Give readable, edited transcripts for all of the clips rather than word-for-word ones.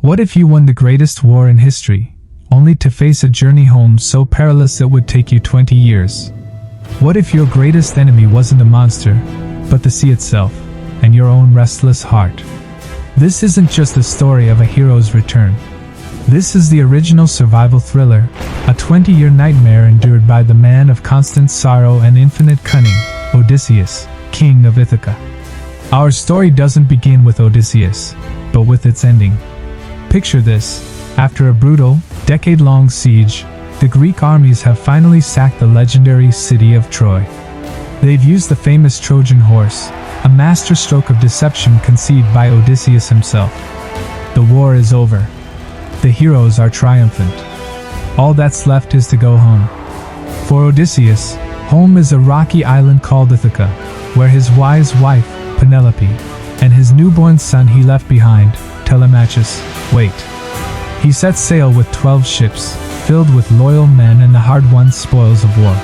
What if you won the greatest war in history, only to face a journey home so perilous it would take you 20 years? What if your greatest enemy wasn't a monster, but the sea itself, and your own restless heart? This isn't just the story of a hero's return. This is the original survival thriller, a 20-year nightmare endured by the man of constant sorrow and infinite cunning, Odysseus, king of Ithaca. Our story doesn't begin with Odysseus, but with its ending. Picture this: after a brutal, decade-long siege, the Greek armies have finally sacked the legendary city of Troy. They've used the famous Trojan horse, a masterstroke of deception conceived by Odysseus himself. The war is over. The heroes are triumphant. All that's left is to go home. For Odysseus, home is a rocky island called Ithaca, where his wise wife, Penelope, and his newborn son he left behind, Telemachus, wait. He sets sail with 12 ships, filled with loyal men and the hard-won spoils of war.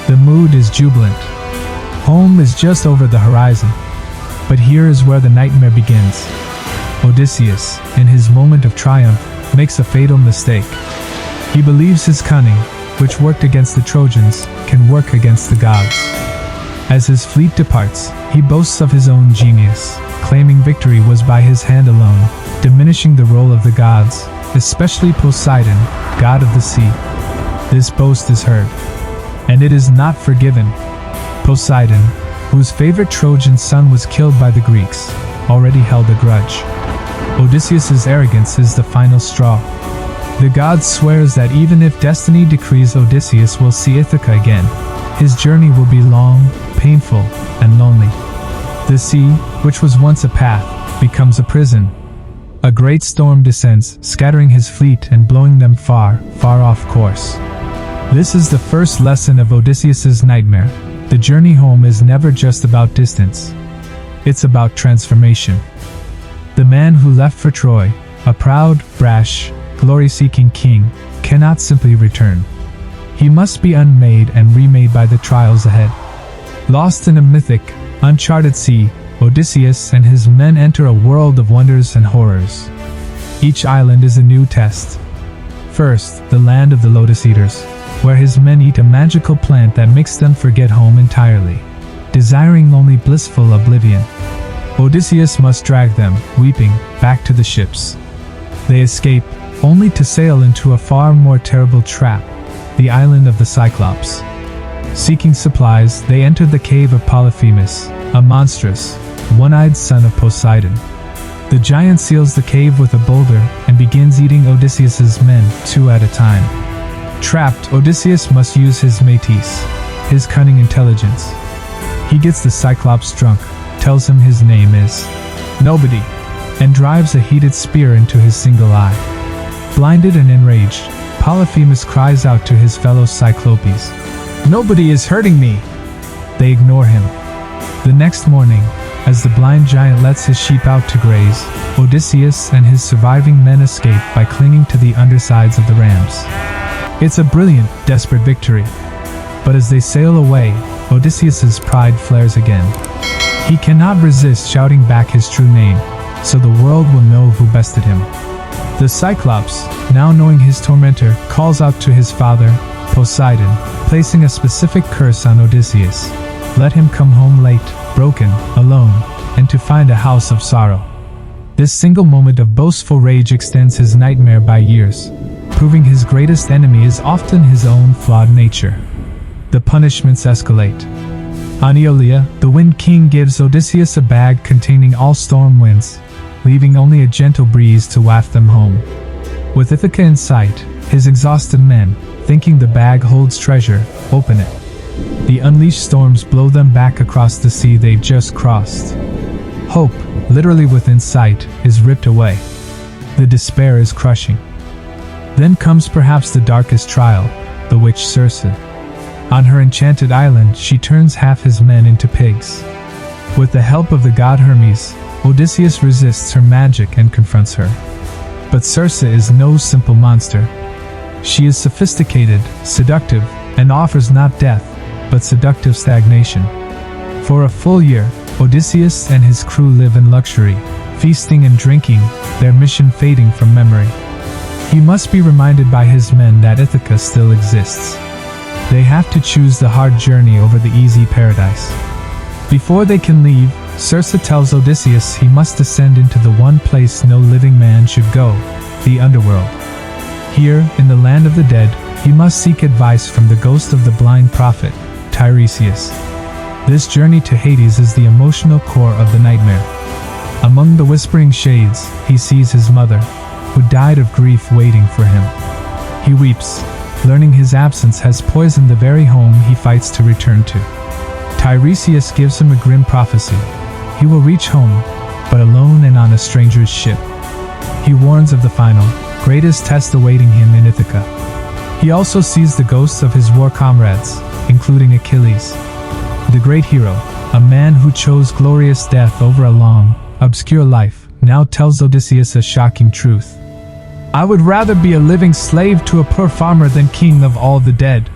The mood is jubilant. Home is just over the horizon. But here is where the nightmare begins. Odysseus, in his moment of triumph, makes a fatal mistake. He believes his cunning, which worked against the Trojans, can work against the gods. As his fleet departs, he boasts of his own genius, claiming victory was by his hand alone, diminishing the role of the gods, especially Poseidon, god of the sea. This boast is heard, and it is not forgiven. Poseidon, whose favorite Trojan son was killed by the Greeks, already held a grudge. Odysseus' arrogance is the final straw. The god swears that even if destiny decrees Odysseus will see Ithaca again, his journey will be long, painful, and lonely. The sea, which was once a path, becomes a prison. A great storm descends, scattering his fleet and blowing them far, far off course. This is the first lesson of Odysseus' nightmare. The journey home is never just about distance. It's about transformation. The man who left for Troy, a proud, brash, glory-seeking king, cannot simply return. He must be unmade and remade by the trials ahead. Lost in a mythic, uncharted sea, Odysseus and his men enter a world of wonders and horrors. Each island is a new test. First, the land of the lotus eaters, where his men eat a magical plant that makes them forget home entirely, desiring only blissful oblivion. Odysseus must drag them, weeping, back to the ships. They escape, only to sail into a far more terrible trap, the island of the Cyclops. Seeking supplies, they enter the cave of Polyphemus, a monstrous, one-eyed son of Poseidon. The giant seals the cave with a boulder and begins eating Odysseus' men, 2 at a time. Trapped, Odysseus must use his métis, his cunning intelligence. He gets the Cyclops drunk, tells him his name is Nobody, and drives a heated spear into his single eye. Blinded and enraged, Polyphemus cries out to his fellow Cyclopes, "Nobody is hurting me!" They ignore him. The next morning, as the blind giant lets his sheep out to graze, Odysseus and his surviving men escape by clinging to the undersides of the rams. It's a brilliant, desperate victory. But as they sail away, Odysseus' pride flares again. He cannot resist shouting back his true name, so the world will know who bested him. The Cyclops, now knowing his tormentor, calls out to his father, Poseidon, placing a specific curse on Odysseus. Let him come home late, broken, alone, and to find a house of sorrow. This single moment of boastful rage extends his nightmare by years, proving his greatest enemy is often his own flawed nature. The punishments escalate. On Aeolia, the Wind King gives Odysseus a bag containing all storm winds, leaving only a gentle breeze to waft them home. With Ithaca in sight, his exhausted men, thinking the bag holds treasure, open it. The unleashed storms blow them back across the sea they've just crossed. Hope, literally within sight, is ripped away. The despair is crushing. Then comes perhaps the darkest trial, the witch Circe. On her enchanted island, she turns half his men into pigs. With the help of the god Hermes, Odysseus resists her magic and confronts her. But Circe is no simple monster. She is sophisticated, seductive, and offers not death, but seductive stagnation. For a full year, Odysseus and his crew live in luxury, feasting and drinking, their mission fading from memory. He must be reminded by his men that Ithaca still exists. They have to choose the hard journey over the easy paradise. Before they can leave, Circe tells Odysseus he must descend into the one place no living man should go, the underworld. Here, in the land of the dead, he must seek advice from the ghost of the blind prophet, Tiresias. This journey to Hades is the emotional core of the nightmare. Among the whispering shades, he sees his mother, who died of grief waiting for him. He weeps, learning his absence has poisoned the very home he fights to return to. Tiresias gives him a grim prophecy. He will reach home, but alone and on a stranger's ship. He warns of the final, greatest test awaiting him in Ithaca. He also sees the ghosts of his war comrades, including Achilles, the great hero, a man who chose glorious death over a long, obscure life, now tells Odysseus a shocking truth. I would rather be a living slave to a poor farmer than king of all the dead.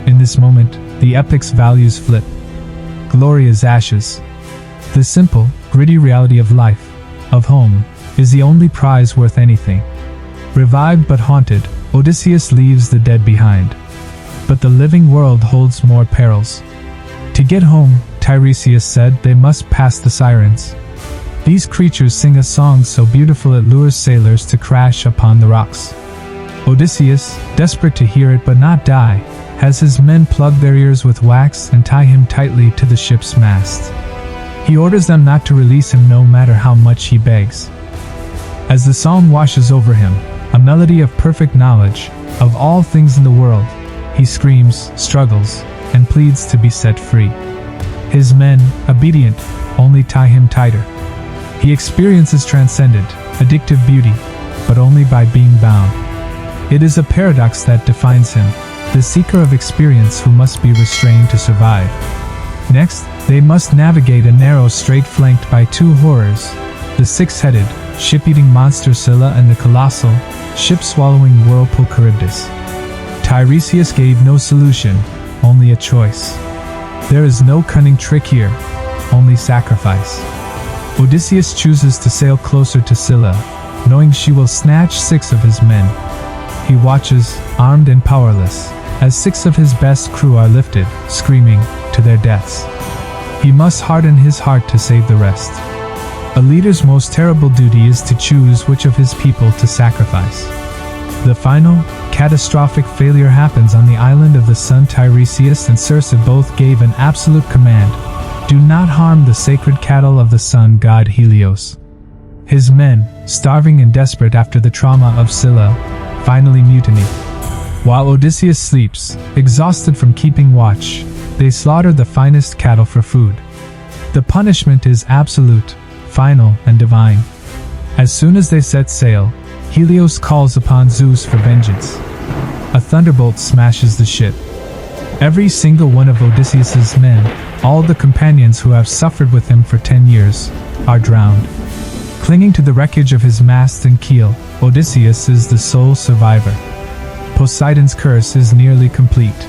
In this moment, the epic's values flip. Glory is ashes. The simple, gritty reality of life, of home, is the only prize worth anything. Revived but haunted, Odysseus leaves the dead behind. But the living world holds more perils. To get home, Tiresias said, they must pass the Sirens. These creatures sing a song so beautiful it lures sailors to crash upon the rocks. Odysseus, desperate to hear it but not die, has his men plug their ears with wax and tie him tightly to the ship's mast. He orders them not to release him no matter how much he begs. As the song washes over him, a melody of perfect knowledge of all things in the world, he screams, struggles, and pleads to be set free. His men, obedient, only tie him tighter. He experiences transcendent, addictive beauty, but only by being bound. It is a paradox that defines him, the seeker of experience who must be restrained to survive. Next, they must navigate a narrow strait flanked by two horrors, the six-headed, ship-eating monster Scylla and the colossal, ship-swallowing whirlpool Charybdis. Tiresias gave no solution, only a choice. There is no cunning trick here, only sacrifice. Odysseus chooses to sail closer to Scylla, knowing she will snatch 6 of his men. He watches, armed and powerless, as 6 of his best crew are lifted, screaming, to their deaths. He must harden his heart to save the rest. A leader's most terrible duty is to choose which of his people to sacrifice. The final, catastrophic failure happens on the island of the sun. Tiresias and Circe both gave an absolute command: do not harm the sacred cattle of the sun god Helios. His men, starving and desperate after the trauma of Scylla, finally mutiny. While Odysseus sleeps, exhausted from keeping watch, they slaughter the finest cattle for food. The punishment is absolute, final, and divine. As soon as they set sail, Helios calls upon Zeus for vengeance. A thunderbolt smashes the ship. Every single one of Odysseus's men, all the companions who have suffered with him for 10 years, are drowned. Clinging to the wreckage of his mast and keel, Odysseus is the sole survivor. Poseidon's curse is nearly complete.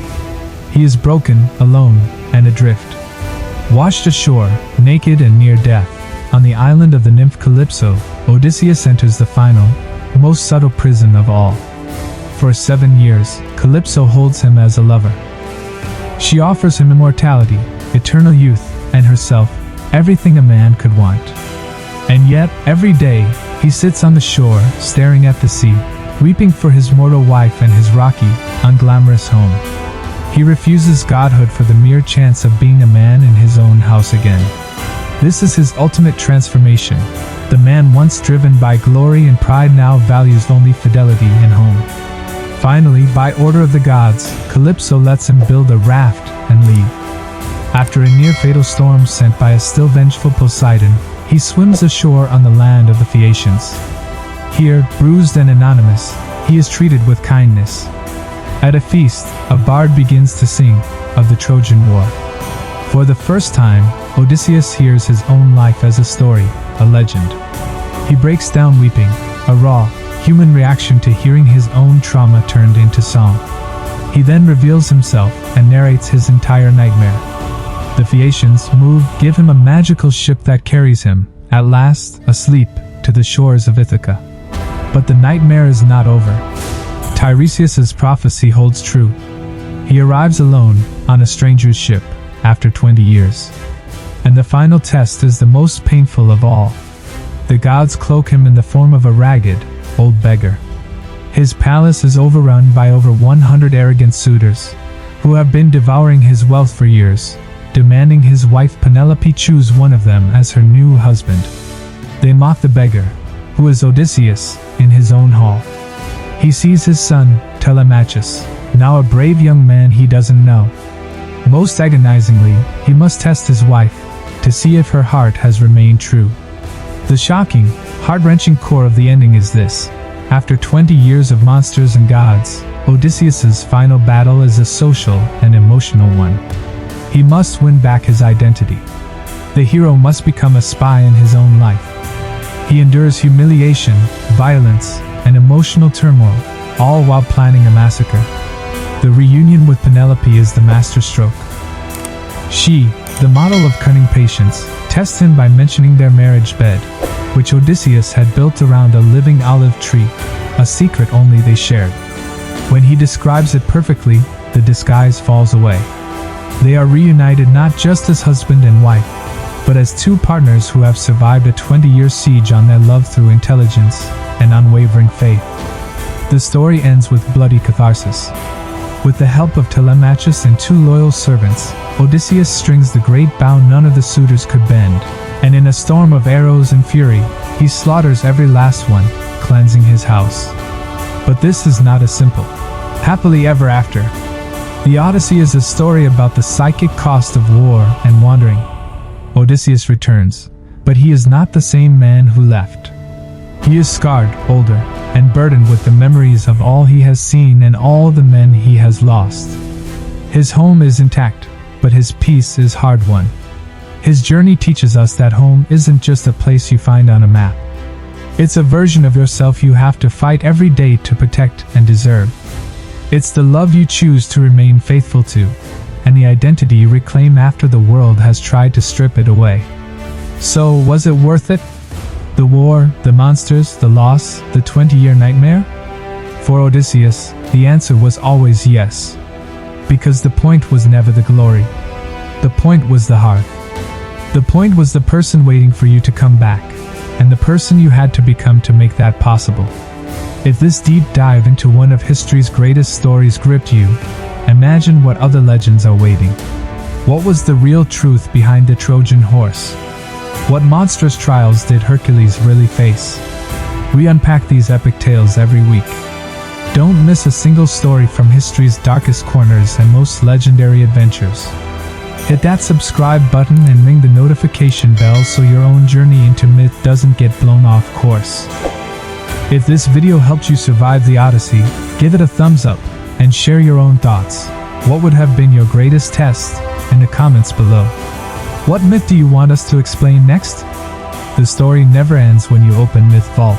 He is broken, alone, and adrift. Washed ashore, naked and near death, on the island of the nymph Calypso, Odysseus enters the final, most subtle prison of all. For 7 years, Calypso holds him as a lover. She offers him immortality, eternal youth, and herself, everything a man could want. And yet, every day, he sits on the shore, staring at the sea, weeping for his mortal wife and his rocky, unglamorous home. He refuses godhood for the mere chance of being a man in his own house again. This is his ultimate transformation. The man once driven by glory and pride now values only fidelity and home. Finally, by order of the gods, Calypso lets him build a raft and leave. After a near-fatal storm sent by a still vengeful Poseidon, he swims ashore on the land of the Phaeacians. Here, bruised and anonymous, he is treated with kindness. At a feast, a bard begins to sing of the Trojan War. For the first time, Odysseus hears his own life as a story, a legend. He breaks down weeping, a raw, human reaction to hearing his own trauma turned into song. He then reveals himself and narrates his entire nightmare. The Phaeacians, moved, give him a magical ship that carries him, at last, asleep, to the shores of Ithaca. But the nightmare is not over. Tiresias's prophecy holds true. He arrives alone, on a stranger's ship, after 20 years. And the final test is the most painful of all. The gods cloak him in the form of a ragged, old beggar. His palace is overrun by over 100 arrogant suitors, who have been devouring his wealth for years, demanding his wife Penelope choose one of them as her new husband. They mock the beggar, who is Odysseus, in his own hall. He sees his son, Telemachus, now a brave young man he doesn't know. Most agonizingly, he must test his wife, to see if her heart has remained true. The shocking, heart-wrenching core of the ending is this. After 20 years of monsters and gods, Odysseus's final battle is a social and emotional one. He must win back his identity. The hero must become a spy in his own life. He endures humiliation, violence, and emotional turmoil, all while planning a massacre. The reunion with Penelope is the masterstroke. She, the model of cunning patience, tests him by mentioning their marriage bed, which Odysseus had built around a living olive tree, a secret only they shared. When he describes it perfectly, the disguise falls away. They are reunited not just as husband and wife, but as two partners who have survived a 20-year siege on their love through intelligence and unwavering faith. The story ends with bloody catharsis. With the help of Telemachus and 2 loyal servants, Odysseus strings the great bow none of the suitors could bend, and in a storm of arrows and fury, he slaughters every last one, cleansing his house. But this is not a simple happily ever after. The Odyssey is a story about the psychic cost of war and wandering. Odysseus returns, but he is not the same man who left. He is scarred, older, and burdened with the memories of all he has seen and all the men he has lost. His home is intact, but his peace is hard-won. His journey teaches us that home isn't just a place you find on a map. It's a version of yourself you have to fight every day to protect and deserve. It's the love you choose to remain faithful to, and the identity you reclaim after the world has tried to strip it away. So, was it worth it? The war, the monsters, the loss, the 20-year nightmare? For Odysseus, the answer was always yes. Because the point was never the glory. The point was the heart. The point was the person waiting for you to come back, and the person you had to become to make that possible. If this deep dive into one of history's greatest stories gripped you, imagine what other legends are waiting. What was the real truth behind the Trojan horse? What monstrous trials did Hercules really face? We unpack these epic tales every week. Don't miss a single story from history's darkest corners and most legendary adventures. Hit that subscribe button and ring the notification bell so your own journey into myth doesn't get blown off course. If this video helped you survive the Odyssey, give it a thumbs up and share your own thoughts. What would have been your greatest test? In the comments below. What myth do you want us to explain next? The story never ends when you open Myth Vault.